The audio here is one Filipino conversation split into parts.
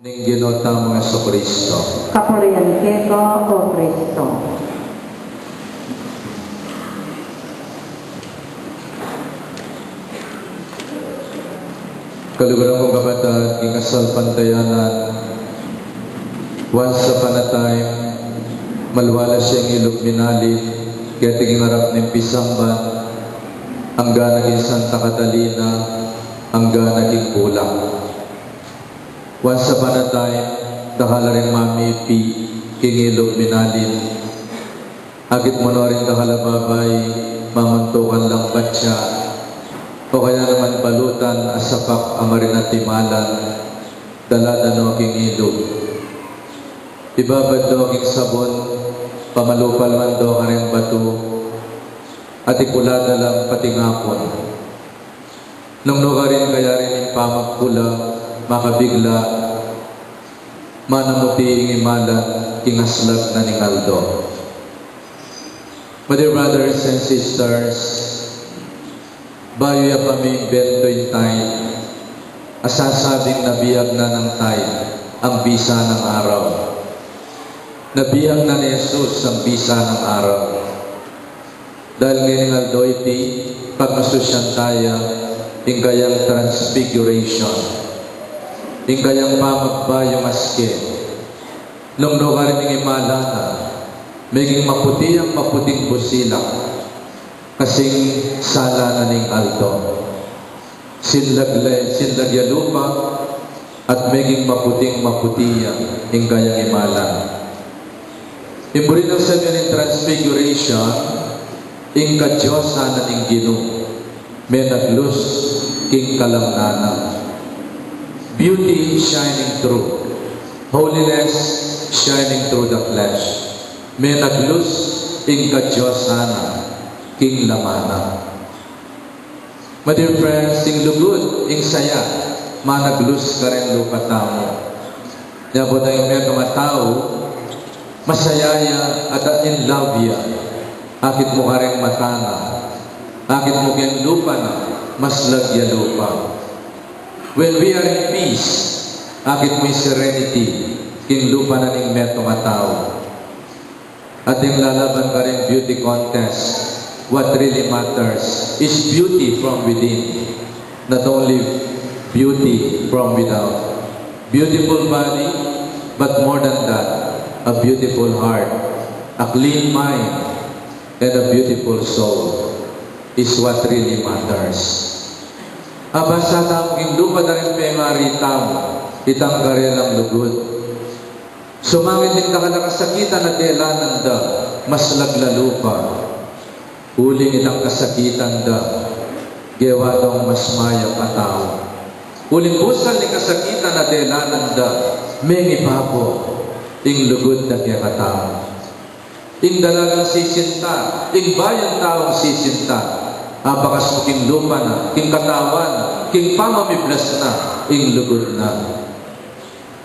ning ginotang Jesucristo. Kapurihan keko o Kristo. Kaluguran kong kapatid, kingasal pantayanan, once upon a time, malwala siyang ilog minalit, kaya tiging harap ng pisamban, hangga naging Santa Catalina, hangga naging Bulang. Once upon a time, dahala rin Mami P, king ilog minalit, agit mo na rin dahala babay, mamantukan lang batya, o kaya naman balutan, asapak, amarin at timalan, daladano aking ilog. Ibabad do aking sabon, pamalupal man do kareng bato, at ikulada lang pati ngapon. Nung nugarin kaya rin yung pamagpula, makabigla, manamuti imalan, ingaslag na ni Aldo. My dear brothers and sisters, bayo ya pamimbento yung tayo, asasabing nabiyag na ng tayo ang bisa ng araw. Nabiyag na ni Jesus ang bisa ng araw. Dahil ngayon Aldo iti, pagmasusyan tayo, ingkayang transfiguration, ingkayang pamagbayong aske, nung lugar ng imalana, maging maputi ang maputing busilak, kasing sala na ning Aldo. Sinlagya lupa at maging maputing maputiya ing kayang imalan. Imburi ng sabi ng transfiguration, ing kadyosa na ning Gino, may naglus king kalamnana. Beauty shining through, holiness shining through the flesh. May naglus ing kadyosa na king lamana. My dear friends, ing lugod, ing saya, managlus ka rin lupa tamo. Yabo na yung mga matao, masayaya at in love ya. Akit mo ka rin matana. Akit mo kang lupa na, mas lagya lupa. When we are in peace, akit mo yung serenity, king lupa na ning meto matao. At yung lalaban ka rin beauty contest, what really matters is beauty from within, not only beauty from without. Beautiful body, but more than that, a beautiful heart, a clean mind, and a beautiful soul is what really matters. Abasa tamang lupa na rin may maritam, itang karelang lugod. Sumangit din kasakitan na telanan da, mas laglalupa. Uling itang kasakitan da, gewa daw mas maya patao. Uling busan ni kasakitan na telanan da, may ibago, ing lugod na kaya katao. Ing dalagang sisinta, ing bayang taong sisinta, abakas mo king lupa na, king katawan, king pamamiblas na, ing lugod na.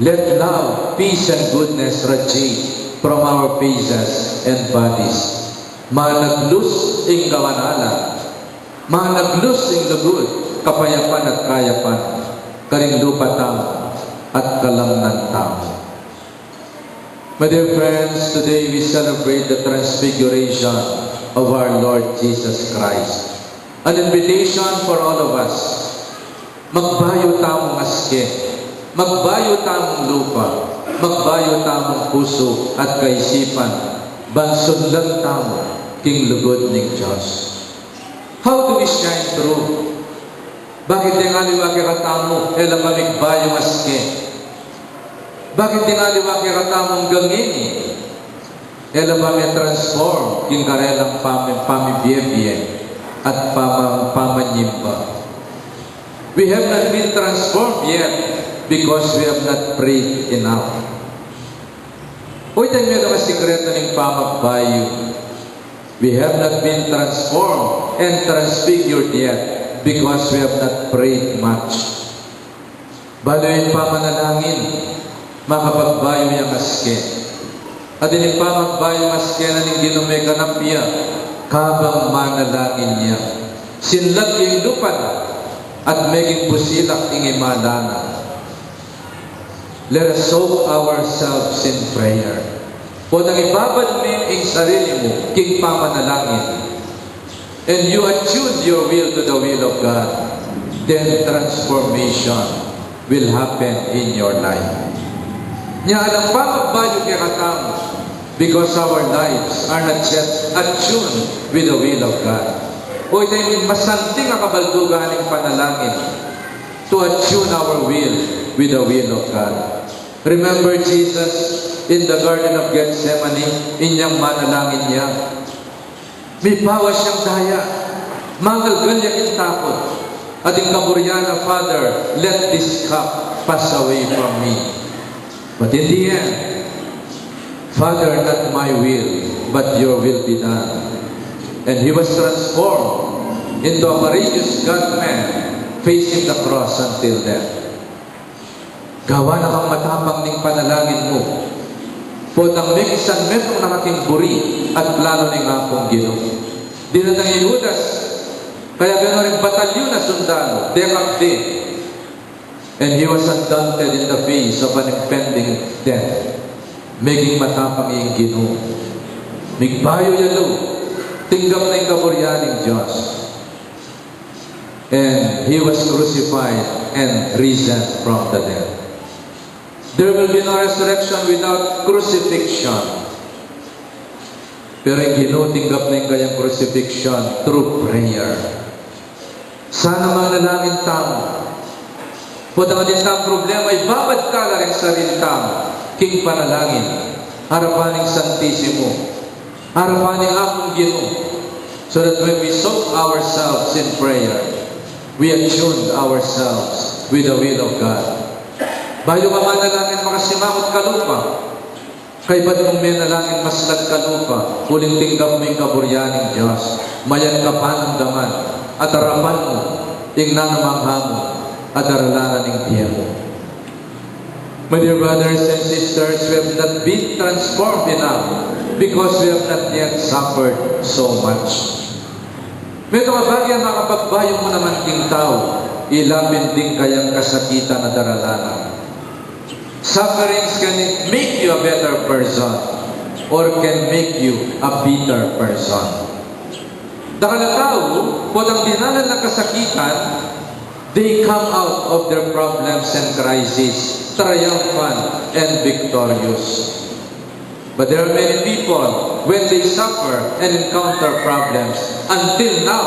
Let love, peace, and goodness radiate from our faces and bodies. Managlus ing kawanala, managlus ing lugod, kapayapan at kayapan, karing lupa tao at kalamnan tao. My dear friends, today we celebrate the transfiguration of our Lord Jesus Christ. An invitation for all of us. Magbayo tamong aske, magbayo tamong lupa, magbayo tamong puso at kaisipan, bansod lang tamo, king lugod ning Diyos. How do we shine through? Bakit yung aliwa kaya katamo, ela pamigbayo aske? Bakit yung aliwa kaya katamong gangini? Ela transform, king karelang pamibiyebye at pamanyimba. We have not been transformed yet because we have not prayed enough. Uy, tayo meron ang sikreto ng pamagbayo. We have not been transformed and transfigured yet because we have not prayed much. Balo yung pamanalangin, makapagbayo yung aske. At yung pamagbayo yung aske na ng ginumay kanapya, kabang manalangin niya. Sinlag yung lupa at maging pusilak ing imalana. let us soak ourselves in prayer. Kung nang ibabad mo ang sarili mo, king pamanalangin, and you attune your will to the will of God, then transformation will happen in your life. Nya alam pa magbayo kay katamo, because our lives are not yet attuned with the will of God. O ito'y masanting ang kabaldugan ng panalangin to attune our will with the will of God. Remember Jesus in the Garden of Gethsemane, inyang manalangin niya. May bawas siyang daya, mangalgalyak yung takot. At yung kaburyana, Father, let this cup pass away from me. But in the end, Father, not my will, but your will be done. And he was transformed into a courageous God-man facing the cross until death. Gawa na kang matapang ning panalangin mo. Podang may isang metong nakaking buri at plano ning akong Ginoo. Dinatang ni Judas, kaya gano'n rin batalyon na sundalo, dekakde. And he was undaunted in the face of an impending death. Maging matapang iyong Ginoo. Migbayo yalo, tinggap na yung kaburyaning Diyos. And he was crucified and risen from the dead. There will be no resurrection without crucifixion. Pero yung Ginoo, tinggap na yung kanyang crucifixion through prayer. Sana manalangin tamo. Kung ang adintang problema, ibabad ka lang ang sarili tamo. King panalangin, harapaning Santisimo, harapaning akong Ginoo, so that when we soak ourselves in prayer, we attune ourselves with the will of God. Bayo ka manalangin makasimangot ka lupa, kay ba't mong may nalangin maslag ka lupa, huling tinggap mo yung kaburyaning Diyos, mayan ka panamdaman, at harapan mo, yung nanamangha mo, at aralanan ng tiyan mo. My dear brothers and sisters, we have not been transformed enough because we have not yet suffered so much. May kabagyan makapagbayong mo naman king tao, ilapin din kayang kasakitan na daralanan. Sufferings can make you a better person or can make you a bitter person. Dahil na tao, kung ang dinalan ng kasakitan, they come out of their problems and crises triumphant and victorious. But there are many people, when they suffer and encounter problems, until now,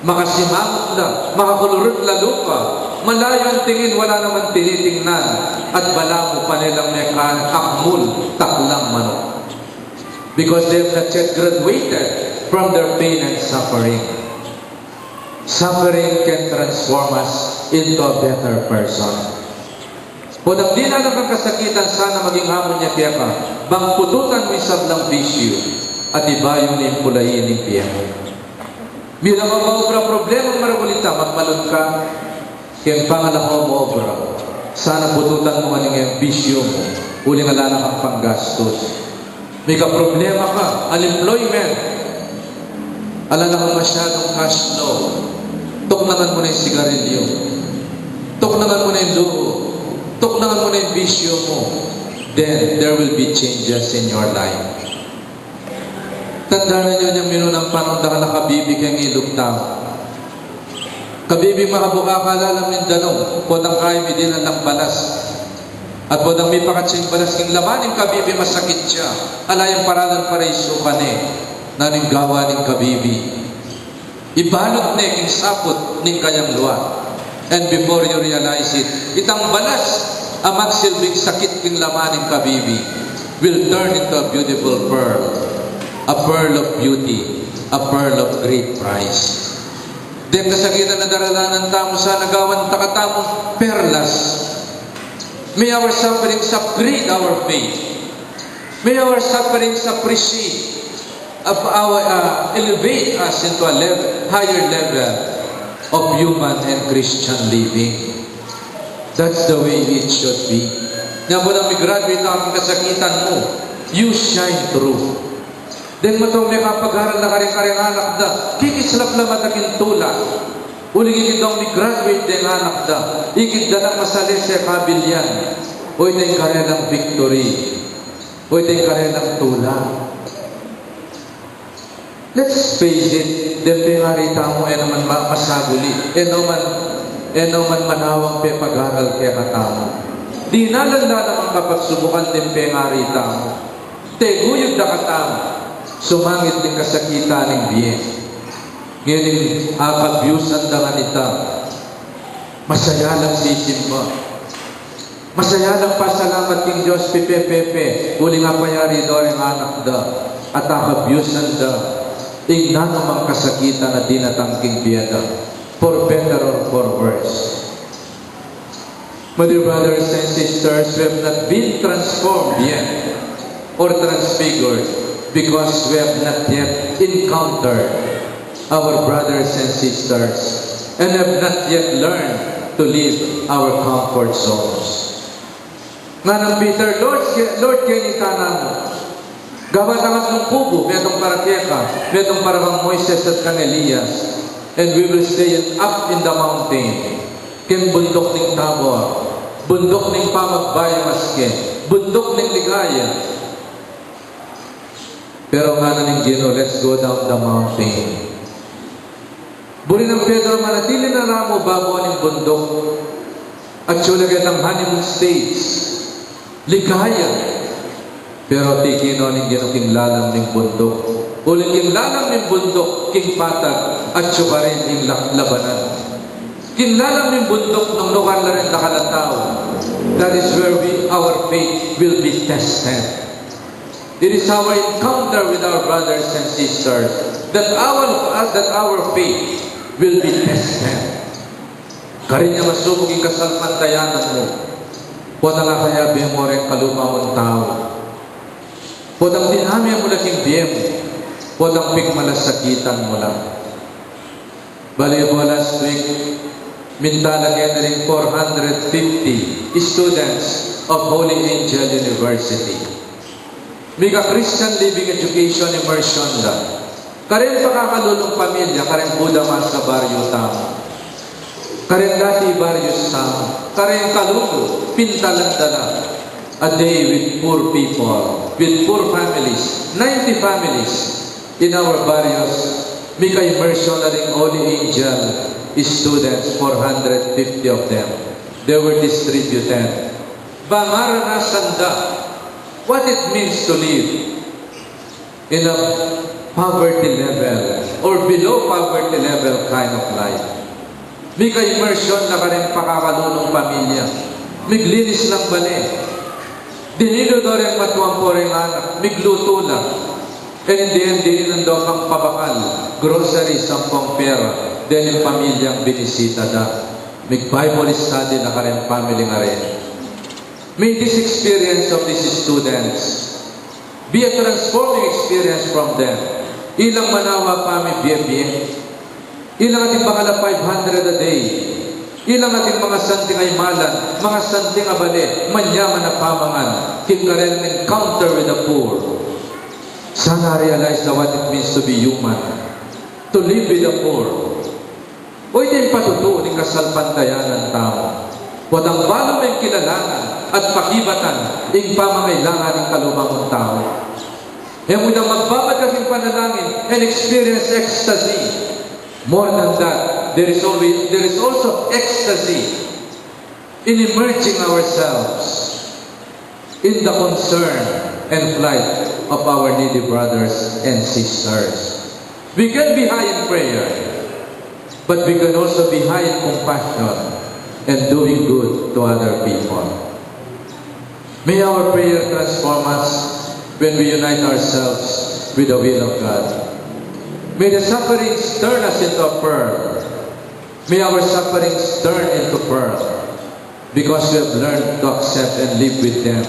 makasimangot na, makakulurot na lupa, malayo ang tingin, wala naman tinitingnan, at bala mo pa nilang may akmul, taklang manok. Because they have not yet graduated from their pain and suffering. Suffering can transform us into a better person. Kung ang di na ng kasakitan, sana maging hamon niya kaya ka, bang pututan mo isang lang bisyo, at ibayo ni pulayin ni piya. Bilang ang maobra problema maragulita, magmalon ka, kaya pangalaw mo obra. Sana pututan mo kaning yung bisyo mo, huling alala kang panggastos. May ka-problema ka, unemployment, alala kang masyadong cash flow, tuknangan mo na yung sigarilyo, tuknangan mo na yung luho, tuknangan mo na yung bisyo mo, then there will be changes in your life. Tandaan nyo niyang minunang panong na nakabibig ang ilugtang. Kabibig makabuka ka lalang Mindanao, podang kaya may dinan ng balas. At podang may pakatsing balas, king lamaning kabibi masakit siya. Alayang paralan para isukan naning gawa ning kabibi. Ibalot na king sapot ning kanyang luwa. And before you realize it, itang balas, ang magsilbing sakit king lamaning kabibi, will turn into a beautiful pearl. A pearl of beauty, a pearl of great price. Then kasakitan na daralanan tamo sa nagawan takatamong perlas. May our sufferings upgrade our faith. May our sufferings appreciate, elevate us into a higher level of human and Christian living. That's the way it should be. Nga mo lang may-graduate na ang kasakitan mo, you shine through. Then matong may kapag-aral na karing-karing anak da, kikislap na matakin tula. Uling ikit daw may-graduate din anak da, ikit da na masali sa kabilyan. O ito'y karelang victory. O ito'y karelang tula. Let's face it, dahil pingarita mo, naman masaguli, naman manawang pe pag-aral kaya katamo. Di nalanda naman kapag subukan din pingarita mo. Teguyod na katamo, sumangit din kasakita ng biyen. Ngayon, apag-views ang danganita, masaya lang sisin mo. Masaya lang pasalamat king Diyos, Pepe, uli nga payari doon ang anak da, at apag-views ang da, ing nanumang kasakitan na dinatangking biyada, for better or for worse. My dear brothers and sisters, we have not been transformed yet, or transfigured, because we have not yet encountered our brothers and sisters, and have not yet learned to leave our comfort zones. Nga ng Peter, Lord, kinita mo. Gawa tangat ng kubo, metong parakeka, metong parang Moises at kang Elias, and we will stay up in the mountain. Ken bundok ning Tabor, bundok ning Pamagbayamaske, bundok ning Ligaya. Pero nga na ning Gino, let's go down the mountain. Buri ng Pedro, manatili na ramo bago aning bundok. At sulagat ang honeymoon stage. Ligaya. Pero tikino ning Gino king lalang ning bundok. Uling king lalang ning bundok, king patag, at sukarin ning labanan. King lalang ning bundok nung lugar na rin nakalataw. That is where our faith will be tested. It is our encounter with our brothers and sisters that our faith will be tested. Karinya masubog yung kasalpantayanan mo. Huwag na nga kaya biya mo rin kalumamang tao. Huwag ang dinami mo laking biya mo. Huwag ang pigmalasakitan mo lang. Bali po last week, mintala gathering 450 students of Holy Angel University. Mika Christian Living Education Immersion da. Karen pakakalulong pamilya, karen Buddha mas sa baryo tamo. Karen dati baryo tamo. Karen kalulo, pintalan dala. A day with poor people, with poor families, 90 families in our barrios. Mika immersion na rin Holy Angel students, 450 of them. They were distributed. Bamaranasan da what it means to live in a poverty level or below poverty level kind of life. Mika immersion na ka rin pakakalunong pamilya. Miglinis lang bali. Dinilo do rin matuwang po rin anak. Migluto lang. And in the end, dinilan daw kang pabakal. Grocery, sampung pera. Then yung pamilyang binisita da. Mig-Bible study na ka rin family nga rin. May this experience of these students be a transforming experience from them. Ilang manawa pa may biye-biye. Ilang ating bakala 500 a day. Ilang ating mga santing ay malan, mga santing abali, manyaman na pamangan, kikaren encounter with the poor. Sana realize na what it means to be human, to live with the poor. O ito yung patutuo ng kasalpantayan ng tao. Wadang balong may kilalangan at pakibatan ng pamangailangan ng kalumang tao. Kaya muna magbabat kasing panalangin and experience ecstasy. More than that, there is also ecstasy in immersing ourselves in the concern and plight of our needy brothers and sisters. We can be high in prayer, but we can also be high in compassion and doing good to other people. May our prayer transform us when we unite ourselves with the will of God. May the sufferings turn us into a pearl. May our sufferings turn into pearl, because we have learned to accept and live with them,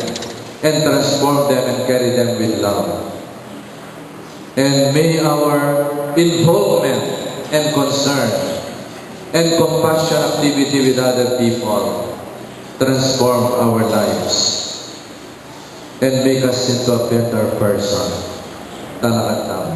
and transform them and carry them with love. And may our involvement and concern and compassion activity with other people transform our lives and make us into a better person. Talagang tama.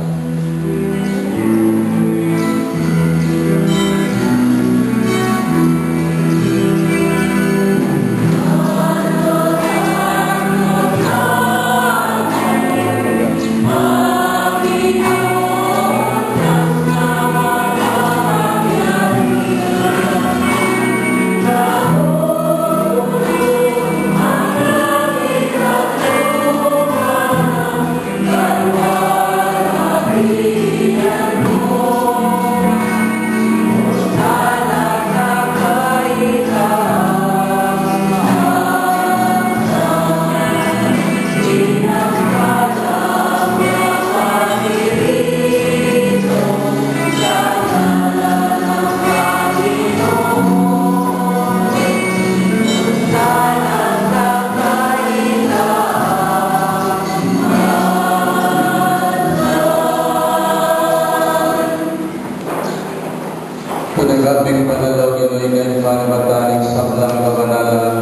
Karaping panalaw ginuligan manibataning sablang kabanalan,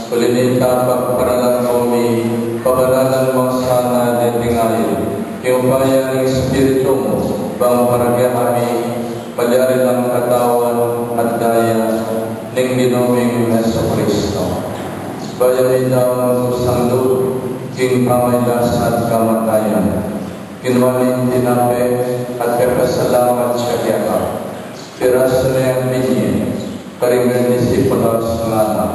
kulinita pagparalan kami, pabanalan mo sana detingayin, iupaya ng Espiritu mo, bang paragya kami, malyari ng katawan at daya, ning ginoming Yesu Kristo. Bayarin daw ang kusang loob, king pamaylas at kamatayan, kinwaling tinape at kapasalamat siya kaya. Piraso na yung binyin, karingan disipulos ngana.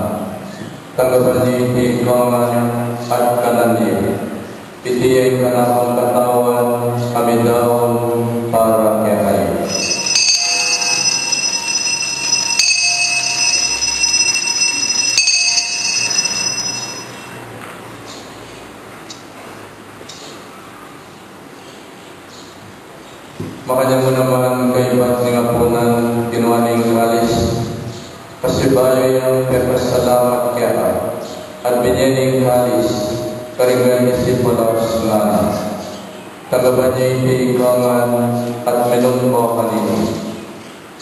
Tanggapan niya ikongan at kananib. Itiyay ka na ang katawan, kami daon para kaya. Makanya mo naman kaibat ng apunan kinuhaning kalis. Pasibayo yung pepasalamat kaya at binyaning kalis karingan disipulos ngana. Tagaban niya ikongan at minumbo kanino.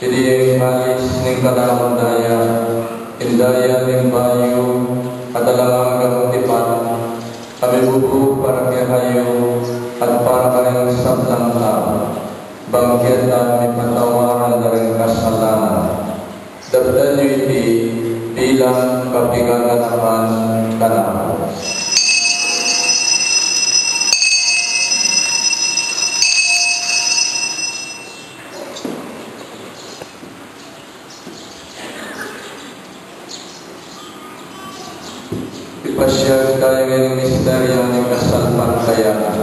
Hindi yung kalis ng kalamang daya, indaya ng bayo at alangang tipan. Kami bubu para kayo at para kayong sablang tao. Bangkit at may patawaran na rin kasalanan. Dabdan niyo iti bilang kapigaganapan kanamo. Ipasyag tayo ng misteryo ng kasalpantayaan.